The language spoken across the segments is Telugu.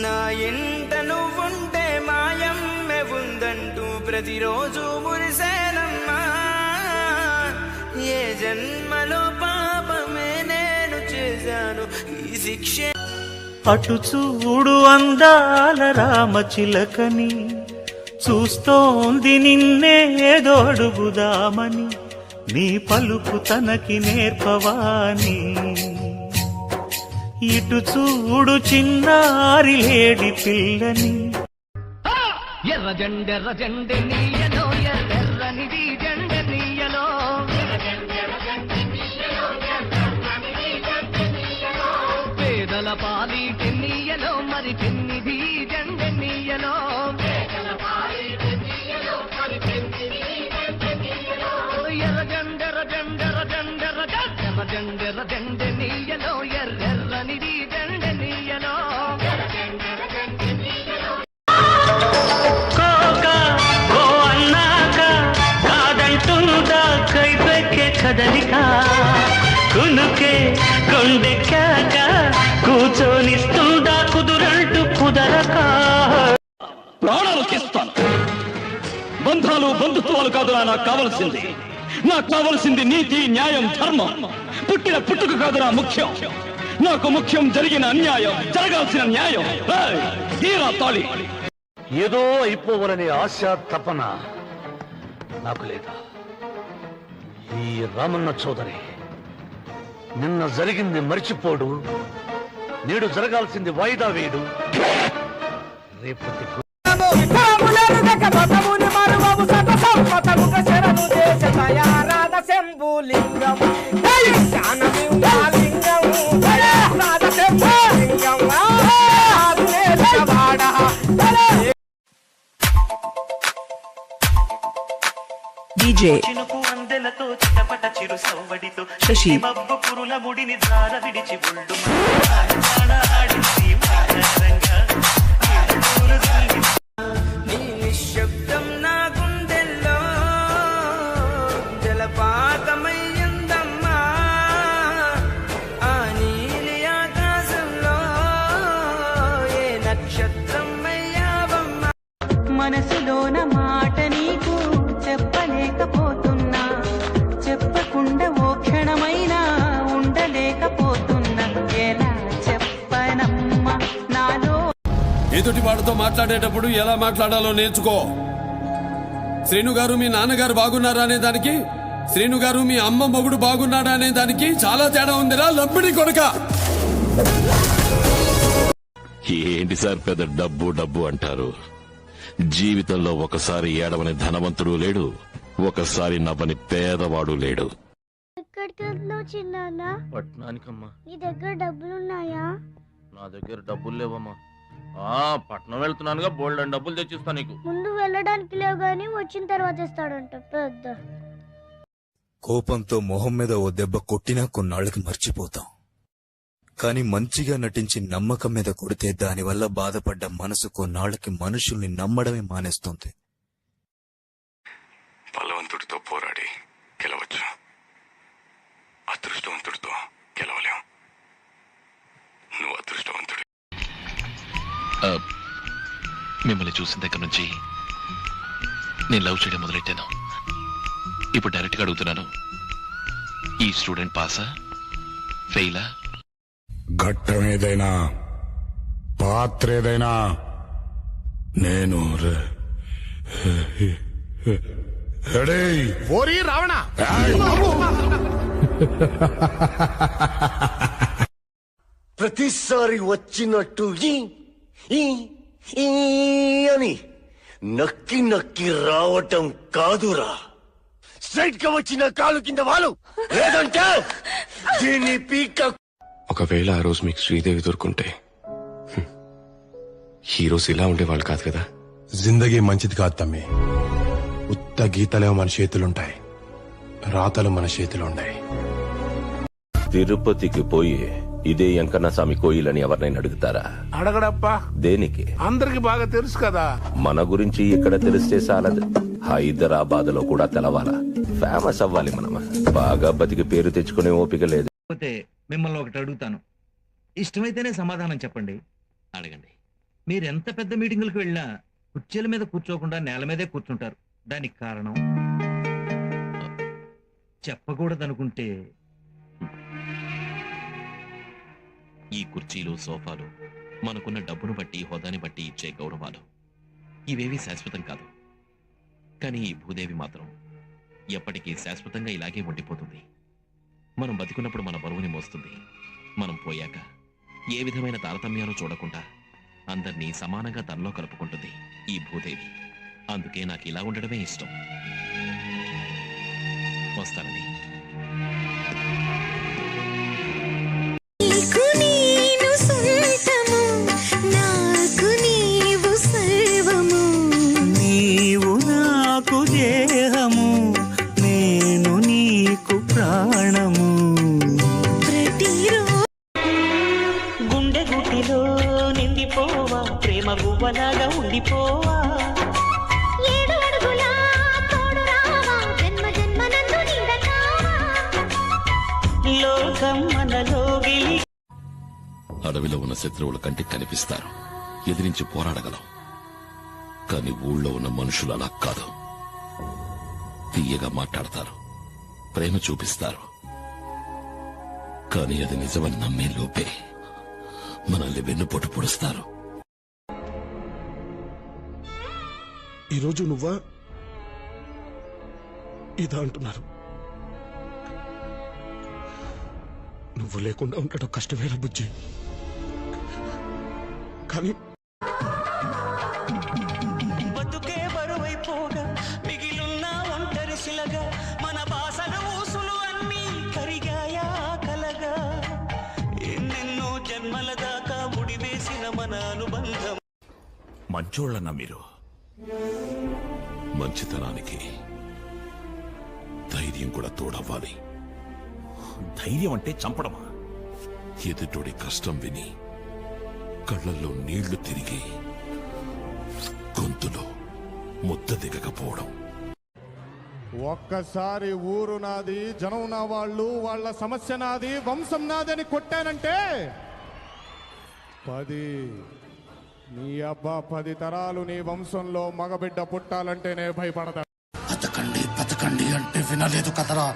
నా ఎంట నువ్వుంటే మాయమ్మె ఉందంటూ ప్రతిరోజు మురిసేనమ్మా. ఏ జన్మలో పాపమే నేను చేశాను ఈ శిక్షే. అటు చూడు అందాల రామచిలకని, చూస్తోంది నిన్నేదో అడుగుదామని, నీ పలుకు తనకి నేర్పవాని. ఇటు చూడు చిన్నారి లేడి పిల్లని, ఎర్ర జెండె నీయలో ఎర్రనిది జెండె నీయలో, పేదల పాలిటి నీయలో మరి చిన్నిది జెండె నీయలో, ఎర్ర జెండె నీయలో ఎర్రనిది జెండె నీయలో. కైపెక్కే కదలిక కునుకే కొండెక్కాక కూర్చొనిస్తుందా కుదురంటూ కుదరక. ప్రాణాలు తీస్తాను. బంధాలు బంధుత్వాలు కాదు నాకు కావలసింది. నాకు కావలసింది నీతి, న్యాయం, ధర్మం. పుట్టిన పుట్టుక కాదురా ముఖ్యం. నాకు ముఖ్యం జరిగిన అన్యాయం, జరగాల్సిన న్యాయం. తీరా తాళి. ఏదో అయిపోవాలనే ఆశ తపన నాకు లేదా? ఈ రామన్న చౌదరి నిన్న జరిగింది మర్చిపోడు, నేడు జరగాల్సింది వాయిదా వేడు. రేపటి చినుకు అందెలతో చిటపట చిరు సవ్వడితో శశి మబ్బు పురుల ముడిని జార విడిచి ఒళ్ళు నీ నిశ్శబ్దం నా గుండెల్లో జలపాతమయ్యిందమ్మా. ఆ నీలి ఆకాశంలో ఏ నక్షత్రం అయ్యావమ్మా. మనసులోన మాట నీకు చెప్పలేకపోతున్నా, చెప్పకుండా ఓ క్షణమైనా ఉండలేకపోతున్నా. ఎలా చెప్పనమ్మా నాలో. ఎదుటి వాడితో మాట్లాడేటప్పుడు ఎలా మాట్లాడాలో నేర్చుకో. శ్రీను గారు మీ నాన్నగారు బాగున్నారా అనే దానికి, శ్రీను గారు మీ అమ్మ మొగుడు బాగున్నాడా అనే దానికి చాలా తేడా ఉందిరా లంపిడి కొడుక. ఏంటి సార్ పెద్ద డబ్బు డబ్బు అంటారు? జీవితంలో ఒకసారి ఏడవని ధనవంతుడు లేడు, ఒకసారి నవ్వని పేదవాడు లేడు. ఎక్కడికి వెళ్తున్నావు చిన్నాన్న? పట్నానికమ్మా. నీ దగ్గర డబ్బులున్నాయా? నా దగ్గర డబ్బులు లేవమ్మా. పట్నం వెళ్తున్నానుగా, బోల్డ్ అని డబ్బులు తెచ్చిస్తా నీకు. ముందు వెళ్ళడానికి లేవు గాని వచ్చిన తర్వాత ఇస్తాడంట పెద్ద. కోపంతో మొహం మీద ఓ దెబ్బ కొట్టినా కొన్నాళ్ళకి మర్చిపోతాం. కాని మంచిగా నటించి నమ్మకం మీద కొడితే దానివల్ల బాధపడ్డ మనసు కొన్నాళ్ళకి మనుషుల్ని నమ్మడమే మానేస్తుంది. బలవంతుడితో పోరాడి గెలవచ్చు, అదృష్టవంతుడితో గెలవలేం. నువ్వు అదృష్టవంతుడు. మిమ్మల్ని చూసిన దగ్గర నుంచి నేను లవ్ చేయడం మొదలెట్టాను. ఇప్పుడు డైరెక్ట్ గా అడుగుతున్నాను, ఈ స్టూడెంట్ పాసా ఫెయిలా? ఘట్టం ఏదైనా, పాత్ర ఏదైనా నేను రావణ. ప్రతిసారి వచ్చినట్టు అని నక్కి నక్కి రావటం కాదురా, స్ట్రైట్ గా వచ్చిన కాలు కింద వాళ్ళు, లేదంటే దీన్ని పీక. ఒకవేళ ఆ రోజు మీకు శ్రీదేవి దొరుకుంటే హీరోస్ ఇలా ఉండేవాళ్ళు కాదు కదా. జిందగీ మంచిది కాదు తమ్మి. ఉత్త గీతలే మన చేతులుంటాయి, రాతలు మన చేతులుంటాయి. తిరుపతికి పోయి ఇదే వెంకన్న స్వామి కోయిలని ఎవరినైనా అడుగుతారా? అడగడప్పా. దేనికి? అందరికి బాగా తెలుసు కదా. మన గురించి ఇక్కడ తెలిస్తే చాలదు, హైదరాబాద్ లో కూడా తెలవాలా, ఫేమస్ అవ్వాలి. మనం బాగా బతికి పేరు తెచ్చుకునే ఓపిక లేదు. మిమ్మల్ని ఒకటి అడుగుతాను, ఇష్టమైతేనే సమాధానం చెప్పండి. అడగండి. మీరెంత పెద్ద మీటింగులకు వెళ్ళినా కుర్చీల మీద కూర్చోకుండా నేల మీదే కూర్చుంటారు. దానికి కారణం చెప్పకూడదనుకుంటే ఈ కుర్చీలు సోఫాలు మనకున్న డబ్బును బట్టి హోదాని బట్టి ఇచ్చే గౌరవాలు ఇవేవి శాశ్వతం కాదు. కానీ ఈ భూదేవి మాత్రం ఎప్పటికీ శాశ్వతంగా ఇలాగే ఉండిపోతుంది. మనం బతికున్నప్పుడు మన బరువుని మోస్తుంది. మనం పోయాక ఏ విధమైన తారతమ్యాలు చూడకుండా అందరినీ సమానంగా తనలో కలుపుకుంటుంది ఈ భూదేవి. అందుకే నాకు ఇలా ఉండడమే ఇష్టం. వస్తానండి. నీవు నాకు దేహము, నేను నీకు ప్రాణము. గుండె గుటిలో నిండిపోవా, ప్రేమ గువ్వలాగా ఉండిపోవా. లోకం మనలో అడవిలో ఉన్న శత్రువుల కంటికి కనిపిస్తారు, ఎదిరించి పోరాడగలం. కానీ ఊళ్ళో ఉన్న మనుషులు అలా కాదు. తీయగా మాట్లాడతారు, ప్రేమ చూపిస్తారు. కానీ అది నిజమని నమ్మే లోపే మనల్ని వెన్నుపోటు పొడుస్తారు. ఈరోజు నువ్వా ఇదా అంటున్నారు. నువ్వు లేకుండా ఉండటం కష్టమేరా బుజ్జి. కానీ బతుకే బరువైపోగా మిగిలున్న ఒంటరి శిలగా మన బాసలు ఊసులు అన్నీ కరిగాయా కలగా. ఎన్నెన్నో జన్మల దాకా ముడివేసిన మన అనుబంధం. మంచోళ్ళన్నా మీరు? మంచితనానికి ధైర్యం కూడా తోడవ్వాలి. ధైర్యం అంటే చంపడమా? ఎదుటోడి కష్టం విని కళ్ళల్లో నీళ్లు తిరిగి గొంతులో ముద్ద దిగకపోవడం. ఒక్కసారి ఊరు నాది, జనం నా వాళ్ళు, వాళ్ళ సమస్య నాది, వంశం నాది అని కొట్టానంటే 10 తరాలు నీ వంశంలో మగబిడ్డ పుట్టాలంటేనే భయపడతా. బతకండి అంటే వినలేదు కదరా.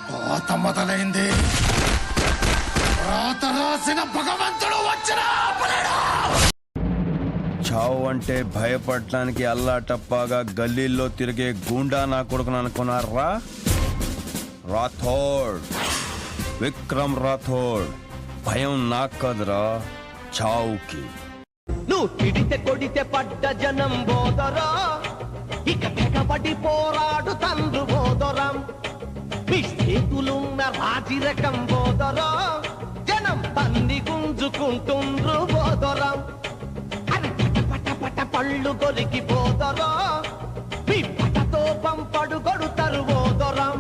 కోత మొదలైంది, రాత రాసిన భగవంతుడు వచ్చినా చావు అంటే భయపడటానికి అల్లాటప్పాగా గల్లీల్లో తిరిగే గూండా నా కొడుకుని అనుకున్నారా? రాథోడ్, విక్రమ్ రాథోడ్. భయం నాకు కదరా, చావుకి. నువ్వు తిడితే కొడితే పడ్డ జనం బోదరా, ఇక తెగబడి పోరాడు తండ్రు బోదరం. మీ చేతులున్న రాజిరకం బోదరా, జనం తన్ని గుంజుకుంటుండ్రు బోదరం. అని పట పట పళ్ళు కొరికి బోదరా, మీ పటతో పంపడు కొడుతరు బోదరం.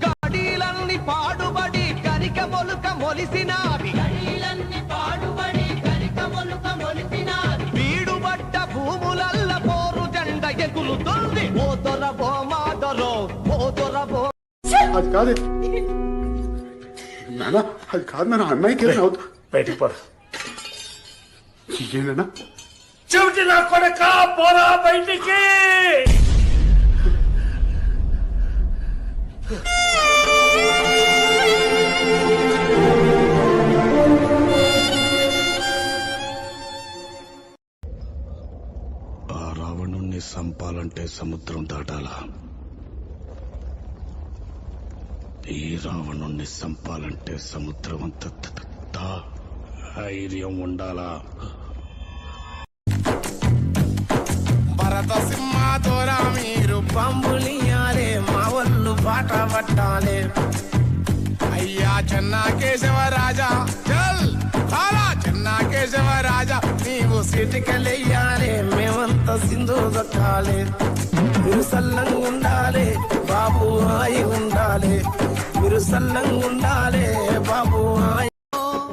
గాడీలన్నీ పాడుబడి గరిక మొలుక మొలిసినావి, వీడుబడ్డ భూములల్ల పోరు జెండ ఎగులుతుంది. ఓ దొరబో మాదరో, ఓ దొరబో. అది కాదు నాన్న, అది కాదు నాన్న. అన్నయ్యకి బయటికి పడు. ఏనా చెవిటి నా కొడక పోరా బయటికి. ఆ రావణుణ్ణి సంపాలంటే సముద్రం దాటాలా? ఈ రావణుణ్ణి సంపాలంటే సముద్రం అంత ధైర్యం ఉండాలా? భరత సింహాతోరా మీరు పంబులియాలే, మా వాళ్ళు బాట పట్టాలే. అయ్యా చెన్నా కేశవరాజా, చల్ కాలా చెన్నా కేశవరాజా, నీవు సిటికలెయ్యాలే, మేమంతా సింధు దక్కాలే. మీరు సల్లంగా ఉండాలి బాబు, హాయి ఉండాలి. మీరు సల్లంగా ఉండాలి బాబు, హాయి.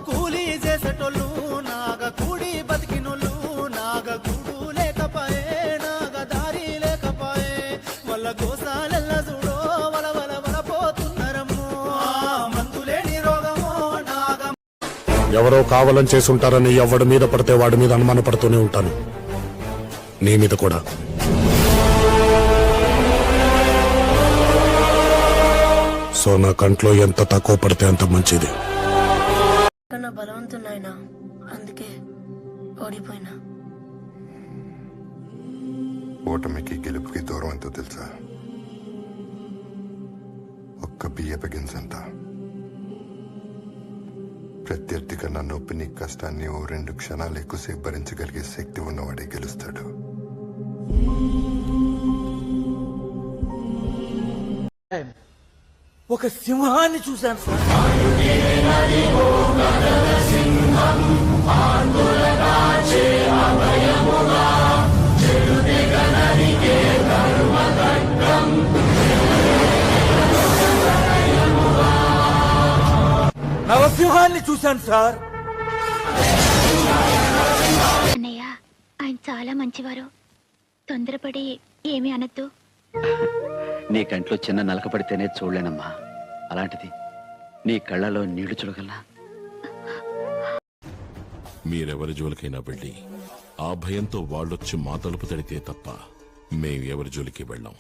కూలీ చేసేటోళ్ళు నాగ కూడి బతికినోళ్ళు, నాగ కూడు లేకపోయే, నాగ దారి లేకపోయే, వాళ్ళ గోసాలెల్ల చూడో వల వల వల పోతున్నారమ్మో. మందులేని రోగమో నాగ. ఎవరో కావాలని చేసుంటారని ఎవడి మీద పడితే వాడి మీద అనుమానపడుతూనే ఉంటాను. నీ మీద కూడా. సో నా కంట్లో ఎంత తక్కువ పడితే అంత మంచిది. బలవంతున్నాయినా అందుకే ఓడిపోయినా. ఓటమికి గెలుపుకి దూరం ఎంతో తెలుసా? ఒక్క బియ్యపు గింజంత. ప్రత్యర్థి కన్నా నొప్పిని కష్టాన్ని ఓ 2 క్షణాలు ఎక్కువసేపు భరించగలిగే శక్తి ఉన్నవాడే గెలుస్తాడు. ఒక సింహాన్ని చూశాను సార్. నరసింహాన్ని చూశాను సార్. అన్నయ్య ఆయన చాలా మంచివారు. తొందరపడి ఏమీ అనొద్దు. నీ కంట్లో చిన్న నలక పడితేనే చూడలేనమ్మా. అలాంటిది నీ కళ్ళలో నీళ్లు చూడగలనా? మీరెవరి జోలికైనా వెళ్ళి ఆ భయంతో వాళ్ళొచ్చి మా తలుపు తడితే తప్ప మేం ఎవరి జోలికి వెళ్ళాం.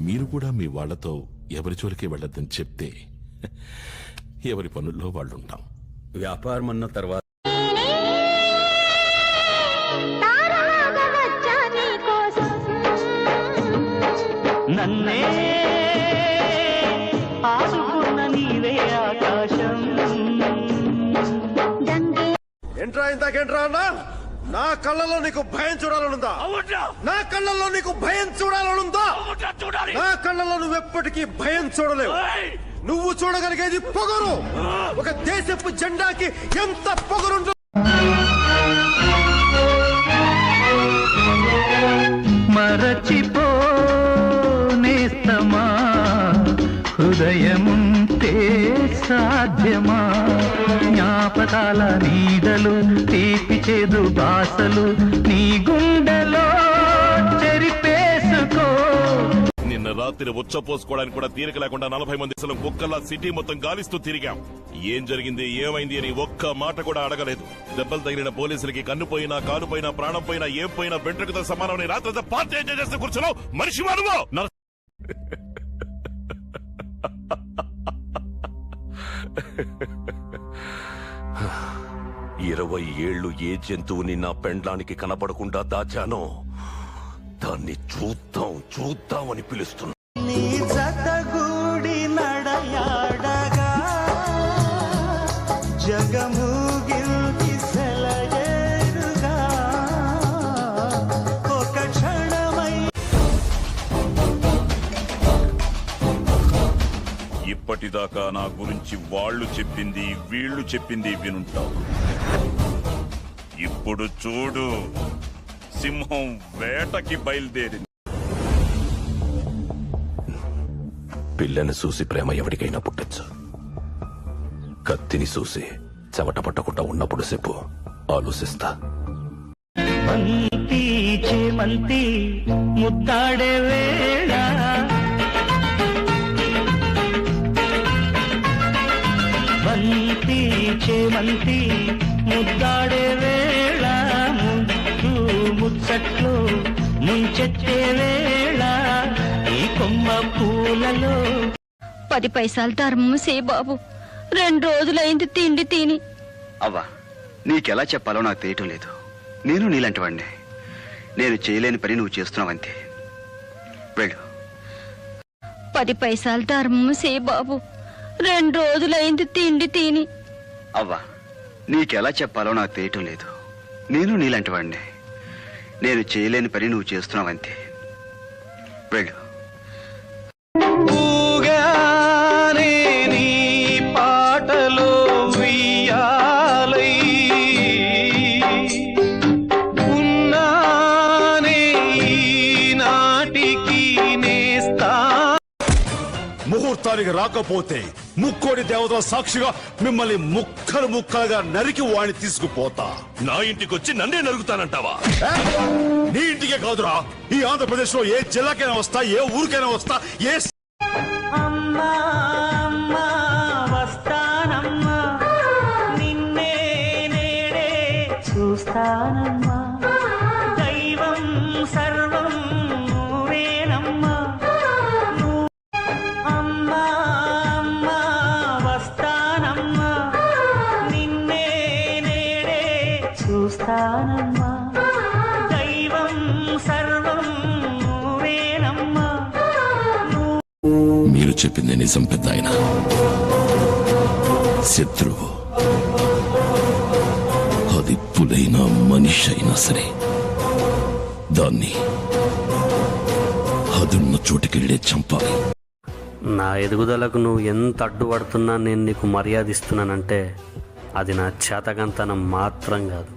మీరు కూడా మీ వాళ్లతో ఎవరి జోలికి వెళ్ళొద్దని చెప్తే ఎవరి పనుల్లో వాళ్ళుంటాం. వ్యాపారం అన్న తర్వాత నన్నే ఆసుకున్న నీవే ఆకాశం. ఏంట్రా ఇంతకేంట్రా అన్నా? నా కళ్ళలో నీకు భయం చూడాలనుందా? నా కళ్ళలో నీకు భయం చూడాలనుందా? నా కళ్ళలో నువ్వెప్పటికీ భయం చూడలేవు. నువ్వు చూడగలిగేది పొగరు. ఒక దేశపు జెండాకి ఎంత పొగరుంటుంది. మరచిపోనేస్తమా హృదయముంటే సాధ్యమా? జ్ఞాపకాల నీడలు తీపి చేదు బాసలు నీ గుండెలో చెరిపేసుకో. నిన్న రాత్రి ఉచ్చపోసుకోవడానికి కూడా తీరిక లేకుండా 40 మంది అసలు కుక్కల్లా సిటీ మొత్తం గాలిస్తూ తిరిగాం. ఏం జరిగింది ఏమైంది అని ఒక్క మాట కూడా అడగలేదు. దెబ్బలు తగిలిన పోలీసులకి కన్ను పోయినా కాలు పోయినా ప్రాణం పోయినా ఏం పోయినా వెంట్రుకతో సమానమని రాత్రి పార్టీ ఎంజాయ్ చేస్తూ కూర్చున్నావు. మనిషి మానవో 20 ఏళ్లు ఏ జంతువుని నా పెండ్లానికి కనపడకుండా దాచానో దాన్ని చూద్దామని పిలుస్తున్నా. నీ జతగూడి నడయాడగా జగమూగిల్కి సెలయేరుగా ఒక క్షణమై. ఇప్పటిదాకా నా గురించి వాళ్ళు చెప్పింది వీళ్ళు చెప్పింది వినుంటావు. ఇప్పుడు చూడు, సింహం వేటకి బయలుదేరింది. పిల్లని చూసి ప్రేమ ఎవరికైనా పుట్టచ్చు. కత్తిని చూసి చెమట పట్టకుండా ఉన్నప్పుడు సేపు ఆలోచిస్తా. మంతి చేమంతి ముద్దాడే వేళ బంతి చేమంతి ముద్దాడే వేళ ముద్దు ముచ్చట్లు ముంచెత్తే వేళ ఈ కొమ్మ పూలలో. 10 పైసలు ధర్మం సే బాబు. 2 రోజులైంది తిండి తిని. అవ్వా, నీకెలా చెప్పాలో నాకు తెలియటం లేదు. నేను నీలాంటి వాడిని. నేను చేయలేని పని నువ్వు చేస్తున్నావంతే. వెళ్ళు. 10 పైసలు ధర్మం సే బాబు. 2 రోజులైంది తిండి తిని. అవ్వా, నీకెలా చెప్పాలో నాకు తెలియటం లేదు. నేను నీలాంటి వాడిని. నేను చేయలేని పని నువ్వు చేస్తున్నావంతే. వెళ్ళు. ఊగానే నీ పాటలో వియ్యాలై ఉన్నానే నాటికి నేస్తా. ముహూర్తానికి రాకపోతే ముక్కోడి దేవతల సాక్షిగా మిమ్మల్ని ముక్కలుగా నరికి వాణ్ణి తీసుకుపోతా. నా ఇంటికొచ్చి నన్నే నరుగుతానంటావా? నీ ఇంటికే కాదురా, ఈ ఆంధ్రప్రదేశ్ లో ఏ జిల్లాకైనా వస్తా, ఏ ఊరికైనా వస్తా, ఏ అమ్మా అమ్మా వస్తానమ్మా నిన్నే చూస్తానమ్మా దైవం సర్వం నువ్వేనమ్మా అమ్మా అమ్మా వస్తానమ్మా నిన్నే నేడే చూస్తానమ్మా దైవం సర్వం నువ్వేనమ్మా మీరు చెప్పింది నిజం పెద్ద ఆయన. శత్రువు అది పులైన మనిషి అయినా సరే దాన్ని అదున్న చోటుకెళ్ళే చంపాలి. నా ఎదుగుదలకు నువ్వు ఎంత అడ్డుపడుతున్నా నేను నీకు మర్యాద ఇస్తున్నానంటే అది నా చేతకంతనం మాత్రం కాదు.